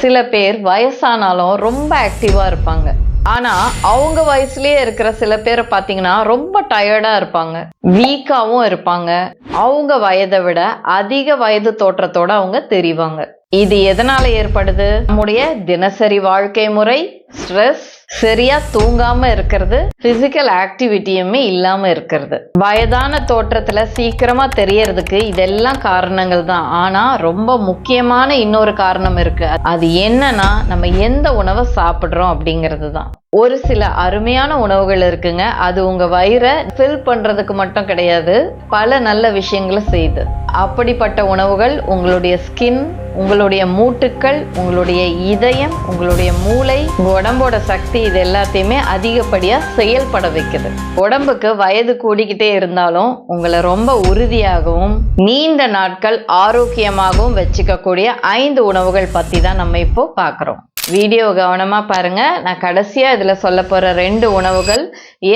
சில பேர் வயசானாலும் ரொம்ப ஆக்டிவா இருப்பாங்க. ஆனா அவங்க வயசுலயே இருக்கிற சில பேரை பாத்தீங்கன்னா ரொம்ப டயர்டா இருப்பாங்க, வீக்காவும் இருப்பாங்க. அவங்க வயதை விட அதிக வயது தோற்றத்தோட அவங்க தெரிவாங்க. இது எதனால ஏற்படுது? நம்முடைய தினசரி வாழ்க்கை முறை, ஸ்ட்ரெஸ், சரியா தூங்காம இருக்கிறது, பிசிக்கல் ஆக்டிவிட்டியுமே இல்லாம இருக்கிறது. வயதான தோற்றத்துல சீக்கிரமா தெரியறதுக்கு இதெல்லாம் காரணங்கள் தான். ஆனா ரொம்ப முக்கியமான இன்னொரு காரணம் இருக்கு. அது என்னன்னா, நம்ம எந்த உணவை சாப்பிடுறோம் அப்படிங்கிறது தான். ஒரு சில அருமையான உணவுகள் இருக்குங்க. அது உங்க வயிறை ஃபில் பண்றதுக்கு மட்டும் கிடையாது, பல நல்ல விஷயங்களை செய்யுது. அப்படிப்பட்ட உணவுகள் உங்களுடைய ஸ்கின், உங்களுடைய மூட்டுக்கள், உங்களுடைய இதயம், உங்களுடைய மூளை, உங்க உடம்போட சக்தி, இது எல்லாத்தையுமே அதிகப்படியா செயல்பட வைக்குது. உடம்புக்கு வயது கூடிக்கிட்டே இருந்தாலும் உங்களை ரொம்ப உறுதியாகவும் நீண்ட நாட்கள் ஆரோக்கியமாகவும் வச்சுக்கக்கூடிய 5 உணவுகள் பத்தி தான் நம்ம இப்போ பார்க்குறோம். வீடியோ கவனமா பாருங்க. நான் கடைசியா இதுல சொல்ல போற 2 உணவுகள்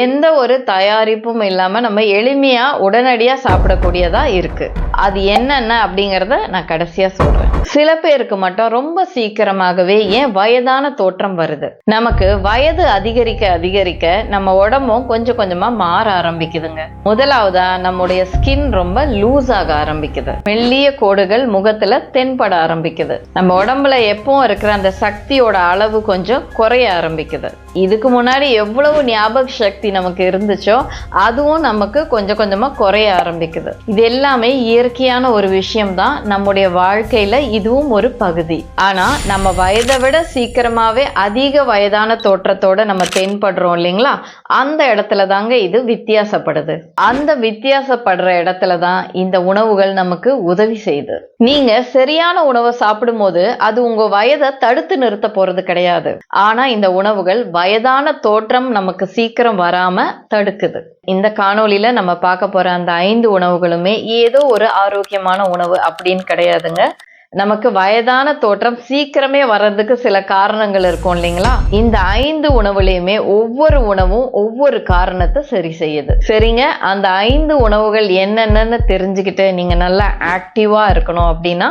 எந்த ஒரு தயாரிப்பும் இல்லாம நம்ம எளிமையா உடனடியா சாப்பிடக்கூடியதா இருக்கு. அது என்னென்ன அப்படிங்கறத நான் கடைசியா சொல்றேன். சில பேருக்கு மட்டும் ரொம்ப சீக்கிரமாகவே ஏன் வயதான தோற்றம் வருது. நமக்கு வயது அதிகரிக்க அதிகரிக்க நம்ம உடம்பும் கொஞ்சம் கொஞ்சமா மாற ஆரம்பிக்குதுங்க. முதலாவதா நம்முடைய ஸ்கின் ரொம்ப லூஸ் ஆக ஆரம்பிக்குது. மெல்லிய கோடுகள் முகத்துல தென்பட ஆரம்பிக்குது. நம்ம உடம்புல எப்பவும் இருக்கிற அந்த சக்தியோட அளவு கொஞ்சம் குறைய ஆரம்பிக்குது. இதுக்கு முன்னாடி எவ்வளவு ஞாபக சக்தி நமக்கு இருந்துச்சோ அதுவும் நமக்கு கொஞ்சம் கொஞ்சமா குறைய ஆரம்பிக்குது. இது எல்லாமே இயற்கையான ஒரு விஷயம் தான். நம்முடைய வாழ்க்கையில இதுவும் ஒரு பகுதி. ஆனா நம்ம வயதை விட சீக்கிரமாவே அதிக வயதான தோற்றத்தோட நம்ம தென்படுறோம் இல்லைங்களா, அந்த இடத்துல தாங்க இது வித்தியாசப்படுது. அந்த வித்தியாசப்படுற இடத்துல தான் இந்த உணவுகள் நமக்கு உதவி செய்யுது. நீங்க சரியான உணவை சாப்பிடும் போது அது உங்க வயதை தடுத்து நிறுத்த போறது கிடையாது. ஆனா இந்த உணவுகள் வயதான தோற்றம் நமக்கு சீக்கிரம் வராம தடுக்குது. இந்த காணொளியில நம்ம பார்க்க போற அந்த 5 உணவுகளுமே ஏதோ ஒரு ஆரோக்கியமான உணவு அப்படின்னு கிடையாதுங்க. நமக்கு வயதான தோற்றம் சீக்கிரமே வர்றதுக்கு சில காரணங்கள் இருக்கும் இல்லைங்களா. இந்த 5 உணவுலையுமே ஒவ்வொரு உணவும் ஒவ்வொரு காரணத்தை சரி செய்யுது. சரிங்க, அந்த 5 உணவுகள் என்னென்னு தெரிஞ்சுக்கிட்டு நீங்க நல்லா ஆக்டிவா இருக்கணும் அப்படின்னா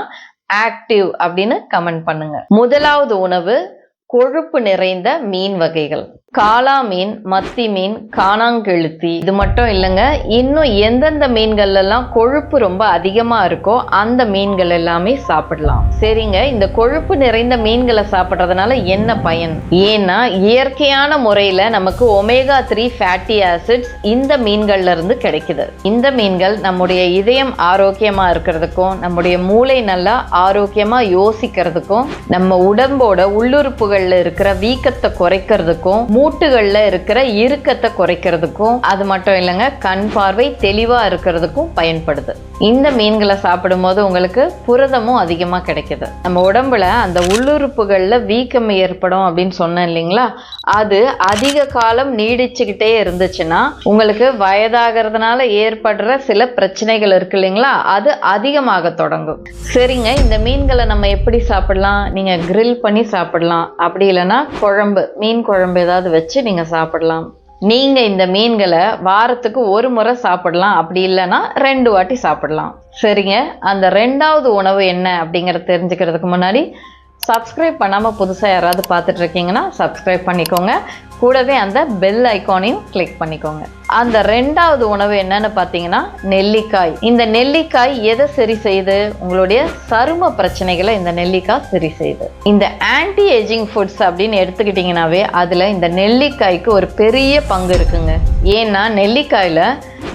ஆக்டிவ் அப்படின்னு கமெண்ட் பண்ணுங்க. முதலாவது உணவு கொழுப்பு நிறைந்த மீன் வகைகள். காளா மீன், மத்தி மீன், காணாங்கெழுத்தி. இது மட்டும் இல்லைங்க, இன்னும் எந்தெந்த மீன்கள் எல்லாம் கொழுப்பு ரொம்ப அதிகமா இருக்கோ அந்த மீன்கள் எல்லாமே சாப்பிடலாம். சரிங்க, இந்த கொழுப்பு நிறைந்த மீன்களை சாப்பிட்றதுனால என்ன பயன்? ஏன்னா இயற்கையான முறையில நமக்கு ஒமேகா 3 ஃபேட்டி ஆசிட்ஸ் இந்த மீன்கள்ல இருந்து கிடைக்குது. இந்த மீன்கள் நம்முடைய இதயம் ஆரோக்கியமா இருக்கிறதுக்கும், நம்முடைய மூளை நல்லா ஆரோக்கியமா யோசிக்கிறதுக்கும், நம்ம உடம்போட உள்ளுறுப்புகள்ல இருக்கிற வீக்கத்தை குறைக்கிறதுக்கும், மூட்டுகள்ல இருக்கிற இறுக்கத்தை குறைக்கிறதுக்கும், அது மட்டும் இல்லைங்க கண் பார்வை தெளிவா இருக்கிறதுக்கும் பயன்படுது. இந்த மீன்களை சாப்பிடும் போது உங்களுக்கு புரதமும் அதிகமா கிடைக்குது. நம்ம உடம்புல அந்த உள்ளுறுப்புகள்ல வீக்கம் ஏற்படும் அப்படின்னு சொன்னேன் இல்லைங்களா, அது அதிக காலம் நீடிச்சுக்கிட்டே இருந்துச்சுன்னா உங்களுக்கு வயதாகிறதுனால ஏற்படுற சில பிரச்சனைகள் இருக்கு இல்லைங்களா, அது அதிகமாக தொடங்கும். சரிங்க, இந்த மீன்களை நம்ம எப்படி சாப்பிடலாம்? நீங்க கிரில் பண்ணி சாப்பிடலாம், அப்படி இல்லைன்னா குழம்பு, மீன் குழம்பு ஏதாவது வச்சு நீங்க சாப்பிடலாம். நீங்க இந்த மீன்களை வாரத்துக்கு 1 முறை சாப்பிடலாம், அப்படி இல்லைன்னா 2 வாட்டி சாப்பிடலாம். சரிங்க, அந்த 2வது உணவு என்ன அப்படிங்கறத தெரிஞ்சுக்கிறதுக்கு முன்னாடி சப்ஸ்கிரைப் பண்ணாம புதுசா யாராவது பார்த்துட்டு இருக்கீங்கன்னா சப்ஸ்கிரைப் பண்ணிக்கோங்க. கூடவே அந்த பெல் ஐகானையும் கிளிக் பண்ணிக்கோங்க. அந்த 2வது உணவு என்னன்னு பார்த்தீங்கன்னா நெல்லிக்காய். இந்த நெல்லிக்காய் எதை சரி செய்யுது? உங்களுடைய சரும பிரச்சனைகளை இந்த நெல்லிக்காய் சரி செய்யுது. இந்த ஆன்டி ஏஜிங் ஃபுட்ஸ் அப்படின்னு எடுத்துக்கிட்டீங்கன்னாவே அதுல இந்த நெல்லிக்காய்க்கு ஒரு பெரிய பங்கு இருக்குங்க. ஏன்னா நெல்லிக்காயில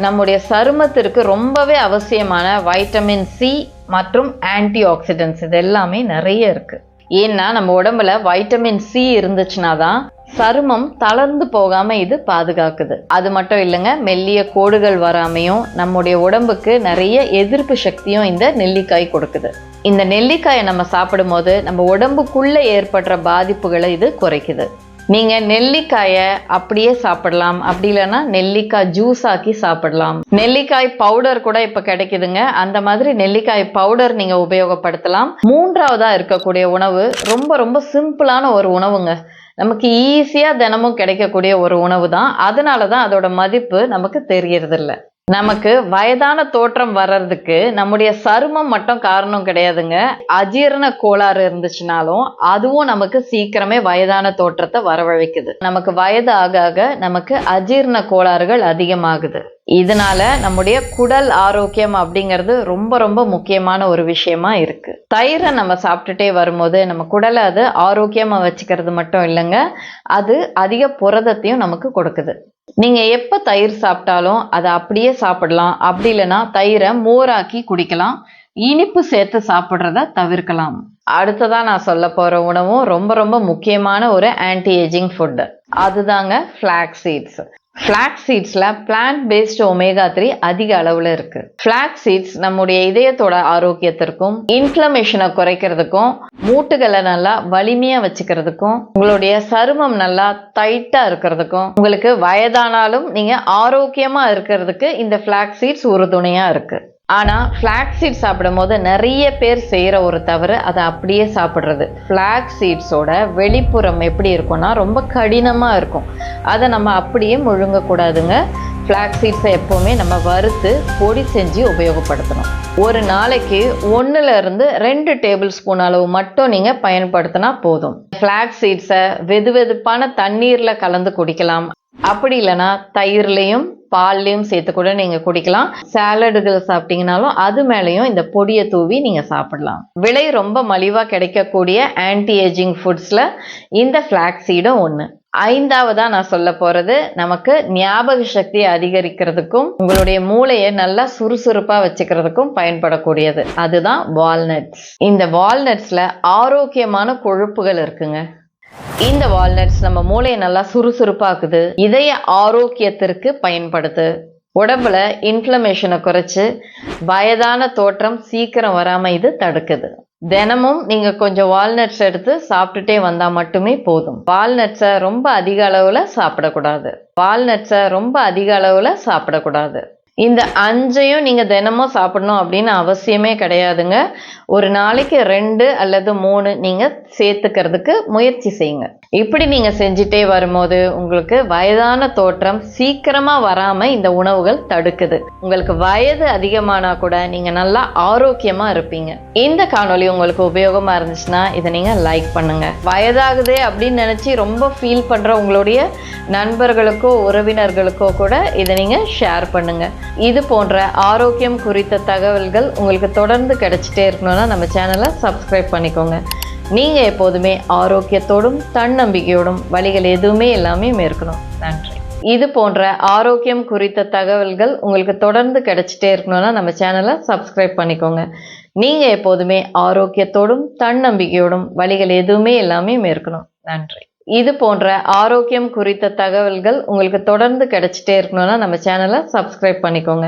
நம்முடைய சருமத்திற்கு ரொம்பவே அவசியமான வைட்டமின் சி மற்றும் ஆன்டி ஆக்சிடென்ட்ஸ் இது எல்லாமே நிறைய இருக்கு. ஏன்னா நம்ம உடம்புல வைட்டமின் சி இருந்துச்சுன்னா தான் சருமம் தளர்ந்து போகாம இது பாதுகாக்குது. அது மட்டும் இல்லைங்க, மெல்லிய கோடுகள் வராமையும் நம்முடைய உடம்புக்கு நிறைய எதிர்ப்பு சக்தியும் இந்த நெல்லிக்காய் கொடுக்குது. இந்த நெல்லிக்காயை நம்ம சாப்பிடும் போது நம்ம உடம்புக்குள்ள ஏற்படுற பாதிப்புகளை இது குறைக்குது. நீங்க நெல்லிக்காயை அப்படியே சாப்பிடலாம், அப்படி இல்லைன்னா நெல்லிக்காய் ஜூஸ் ஆக்கி சாப்பிடலாம். நெல்லிக்காய் பவுடர் கூட இப்ப கிடைக்குதுங்க. அந்த மாதிரி நெல்லிக்காய் பவுடர் நீங்க உபயோகப்படுத்தலாம். 3வதா இருக்கக்கூடிய உணவு ரொம்ப ரொம்ப சிம்பிளான ஒரு உணவுங்க. நமக்கு ஈஸியா தினமும் கிடைக்கக்கூடிய ஒரு உணவு தான். அதனாலதான் அதோட மதிப்பு நமக்கு தெரியறது இல்லை. நமக்கு வயதான தோற்றம் வர்றதுக்கு நம்முடைய சருமம் மட்டும் காரணம் கிடையாதுங்க. அஜீரண கோளாறு இருந்துச்சுனாலும் அதுவும் நமக்கு சீக்கிரமே வயதான தோற்றத்தை வரவழைக்குது. நமக்கு வயது ஆக ஆக நமக்கு அஜீரண கோளாறுகள் அதிகமாகுது. இதனால நம்முடைய குடல் ஆரோக்கியம் அப்படிங்கிறது ரொம்ப ரொம்ப முக்கியமான ஒரு விஷயமா இருக்கு. தயிரை நம்ம சாப்பிட்டுட்டே வரும்போது நம்ம குடலை அது ஆரோக்கியமா வச்சுக்கிறது மட்டும் இல்லைங்க, அது அதிக புரதத்தையும் நமக்கு கொடுக்குது. நீங்க எப்ப தயிர் சாப்பிட்டாலும் அதை அப்படியே சாப்பிடலாம். அப்படி இல்லைன்னா தயிரை மோராக்கி குடிக்கலாம். இனிப்பு சேர்த்து சாப்பிட்றத தவிர்க்கலாம். அடுத்ததா நான் சொல்ல போற உணவும் ரொம்ப ரொம்ப முக்கியமான ஒரு ஆன்டி ஏஜிங் ஃபுட். அதுதாங்க ஃபிளாக்ஸ் சீட்ஸ். ஃபிளாக்ஸ் சீட்ஸ்ல பிளான்ட் பேஸ்ட் ஒமேகா 3 அதிக அளவுல இருக்கு. ஃபிளாக்ஸ் சீட்ஸ் நம்முடைய இதயத்தோட ஆரோக்கியத்திற்கும், இன்ஃப்ளமேஷனை குறைக்கிறதுக்கும், மூட்டுகளை நல்லா வலிமையா வச்சுக்கிறதுக்கும், உங்களுடைய சருமம் நல்லா டைட்டா இருக்கிறதுக்கும், உங்களுக்கு வயதானாலும் நீங்க ஆரோக்கியமா இருக்கிறதுக்கு இந்த ஃபிளாக்ஸ் சீட்ஸ் உறுதுணையா இருக்கு. ஆனால் ஃப்ளாக்ஸ் சீட்ஸ் சாப்பிடும் போது நிறைய பேர் செய்கிற ஒரு தவறு அதை அப்படியே சாப்பிட்றது. ஃப்ளாக்ஸ் சீட்ஸோட வெளிப்புறம் எப்படி இருக்கும்னா ரொம்ப கடினமாக இருக்கும். அதை நம்ம அப்படியே முழுங்கக்கூடாதுங்க. ஃப்ளாக்ஸ் சீட்ஸை எப்போவுமே நம்ம வறுத்து பொடி செஞ்சு உபயோகப்படுத்தணும். ஒரு நாளைக்கு 1-2 டேபிள் ஸ்பூன் அளவு மட்டும் நீங்கள் பயன்படுத்தினா போதும். ஃப்ளாக்ஸ் சீட்ஸை வெதுவெதுப்பான தண்ணீரில் கலந்து குடிக்கலாம். அப்படி இல்லைன்னா தயிர்லையும் பால்லையும் சேர்த்து கூட நீங்க குடிக்கலாம். சாலடுகள் சாப்பிட்டீங்கனாலும் அது மேலேயும் இந்த பொடியை தூவி நீங்க சாப்பிடலாம். விலை ரொம்ப மலிவா கிடைக்கக்கூடிய ஆன்டி ஏஜிங் ஃபுட்ஸ்ல இந்த ஃபிளாக்ஸ் சீடும் ஒன்று. 5வதா நான் சொல்ல போறது நமக்கு ஞாபக சக்தியை அதிகரிக்கிறதுக்கும் உங்களுடைய மூளையை நல்லா சுறுசுறுப்பா வச்சுக்கிறதுக்கும் பயன்படக்கூடியது. அதுதான் வால்நட்ஸ். இந்த வால்நட்ஸ்ல ஆரோக்கியமான கொழுப்புகள் இருக்குங்க. இந்த வால்நட்ஸ் நம்ம மூளையை நல்லா சுறுசுறுப்பாக்குது, இதய ஆரோக்கியத்திற்கு பயன்படுது, உடம்புல இன்ஃப்ளமேஷனை குறைச்சு வயதான தோற்றம் சீக்கிரம் வராம இது தடுக்குது. தினமும் நீங்க கொஞ்சம் வால்நட்ஸ் எடுத்து சாப்பிட்டுட்டே வந்தா மட்டுமே போதும். வால்நட்ஸை ரொம்ப அதிக அளவுல சாப்பிடக்கூடாது. இந்த 5ஐயும் நீங்க தினமும் சாப்பிடணும் அப்படின்னு அவசியமே கிடையாதுங்க. ஒரு நாளைக்கு 2 அல்லது 3 நீங்க சேர்த்துக்கிறதுக்கு முயற்சி செய்யுங்க. இப்படி நீங்க செஞ்சுட்டே வரும்போது உங்களுக்கு வயதான தோற்றம் சீக்கிரமா வராம இந்த உணவுகள் தடுக்குது. உங்களுக்கு வயது அதிகமானா கூட நீங்க நல்லா ஆரோக்கியமா இருப்பீங்க. இந்த காணொளி உங்களுக்கு உபயோகமா இருந்துச்சுன்னா இதை நீங்க லைக் பண்ணுங்க. வயதாகுதே அப்படின்னு நினைச்சு ரொம்ப ஃபீல் பண்ற உங்களுடைய நண்பர்களுக்கோ உறவினர்களுக்கோ கூட இதை நீங்க ஷேர் பண்ணுங்க. இது போன்ற ஆரோக்கியம் குறித்த தகவல்கள் உங்களுக்கு தொடர்ந்து கிடைச்சிட்டே இருக்கணும்னா நம்ம சேனலை சப்ஸ்கிரைப் பண்ணிக்கோங்க. நீங்க எப்போதுமே ஆரோக்கியத்தோடும் தன்னம்பிக்கையோடும் வழிகள் எதுவுமே எல்லாமே மேற்கணும். நன்றி. இது போன்ற ஆரோக்கியம் குறித்த தகவல்கள் உங்களுக்கு தொடர்ந்து கிடைச்சிட்டே இருக்கணும்னா நம்ம சேனலை சப்ஸ்கிரைப் பண்ணிக்கோங்க. நீங்க எப்போதுமே ஆரோக்கியத்தோடும் தன்னம்பிக்கையோடும் வழிகள் எதுவுமே எல்லாமே மேற்கணும். நன்றி. இது போன்ற ஆரோக்கியம் குறித்த தகவல்கள் உங்களுக்கு தொடர்ந்து கிடைச்சிட்டே இருக்கணும்னா நம்ம சேனலை சப்ஸ்கிரைப் பண்ணிக்கோங்க.